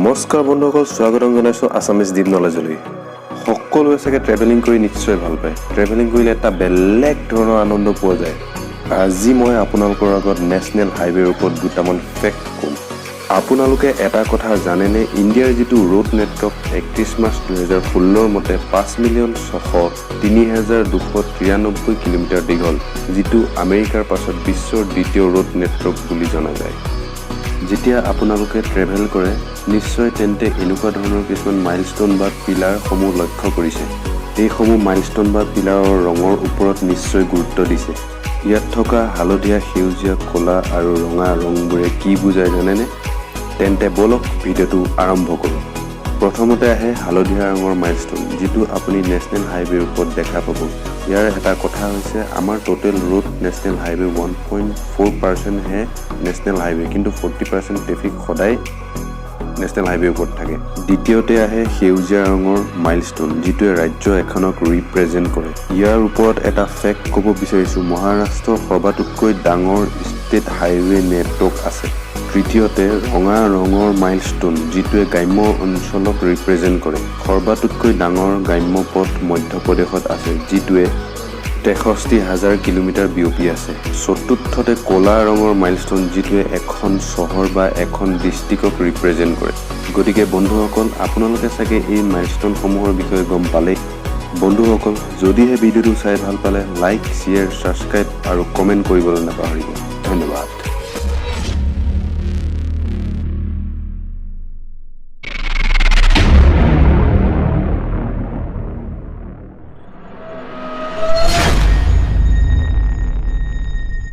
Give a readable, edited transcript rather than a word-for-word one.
নমস্কাৰ বন্ধুসকল, স্বাগতম জনাইছোঁ আছামিজ ডিপ নলেজলৈ। সকলোৱে চাগে ট্ৰেভেলিং কৰি নিশ্চয় ভাল পায়। ট্ৰেভেলিং কৰিলে এটা বেলেগ ধৰণৰ আনন্দ পোৱা যায়। আজি মই আপোনালোকৰ আগত নেশ্যনেল হাইৱেৰ ওপৰত দুটামান ফেক্ট ক'ম। আপোনালোকে এটা কথা জানেনে? ইণ্ডিয়াৰ যিটো ৰোড নেটৱৰ্ক 31 মাৰ্চ 2016 মতে 5,603,293 কিলোমিটাৰ দীঘল, যিটো আমেৰিকাৰ পাছত বিশ্বৰ দ্বিতীয় ৰোড নেটৱৰ্ক বুলি জনা যায়। যেতিয়া আপোনালোকে ট্ৰেভেল কৰে নিশ্চয় তেন্তে এনেকুৱা ধৰণৰ কিছুমান মাইলষ্টোন বা পিলাৰসমূহ লক্ষ্য কৰিছে। এইসমূহ মাইলষ্টোন বা পিলাৰৰ ৰঙৰ ওপৰত নিশ্চয় গুৰুত্ব দিছে। ইয়াত থকা হালধীয়া, সেউজীয়া, ক'লা আৰু ৰঙা ৰংবোৰে কি বুজায় জানেনে? তেন্তে বলক ভিডিঅ'টো আৰম্ভ কৰোঁ। প্ৰথমতে আহে হালধীয়া ৰঙৰ মাইলষ্টোন, যিটো আপুনি নেশ্যনেল হাইৱেৰ ওপৰত দেখা পাব। ইয়াৰ এটা কথা হৈছে আমাৰ টোটেল ৰোড নেশ্যনেল হাইৱে 1.4% হে নেশ্যনেল হাইৱে, কিন্তু 40% ট্ৰেফিক সদায় নেশ্যনেল হাইৱেৰ ওপৰত থাকে। দ্বিতীয়তে আহে সেউজীয়া ৰঙৰ মাইলষ্টোন, যিটোৱে ৰাজ্য এখনক ৰিপ্ৰেজেণ্ট কৰে। ইয়াৰ ওপৰত এটা ফেক্ট ক'ব বিচাৰিছোঁ। মহাৰাষ্ট্ৰৰ সৰ্বাতোতকৈ ডাঙৰ ষ্টেট হাইৱে নেটৱৰ্ক আছে। তৃতীয়তে ৰঙা ৰঙৰ মাইলষ্টোন, যিটোৱে গ্ৰাম্য অঞ্চলক ৰিপ্ৰেজেণ্ট কৰে। সৰ্বাতোতকৈ ডাঙৰ গ্ৰাম্য পথ মধ্যপ্ৰদেশত আছে, যিটোৱে 63,000 কিলোমিটাৰ বিয়পি আছে। চতুৰ্থতে ক'লা ৰঙৰ মাইলষ্টোন, যিটোৱে এখন চহৰ বা এখন ডিষ্ট্ৰিক্টক ৰিপ্ৰেজেণ্ট কৰে। গতিকে বন্ধুসকল, আপোনালোকে চাগে এই মাইলষ্টোনসমূহৰ বিষয়ে গম পালেই। বন্ধুসকল, যদিহে ভিডিঅ'টো চাই ভাল পালে লাইক, শ্বেয়াৰ, ছাবস্ক্ৰাইব আৰু কমেণ্ট কৰিবলৈ নাপাহৰিব। ধন্যবাদ।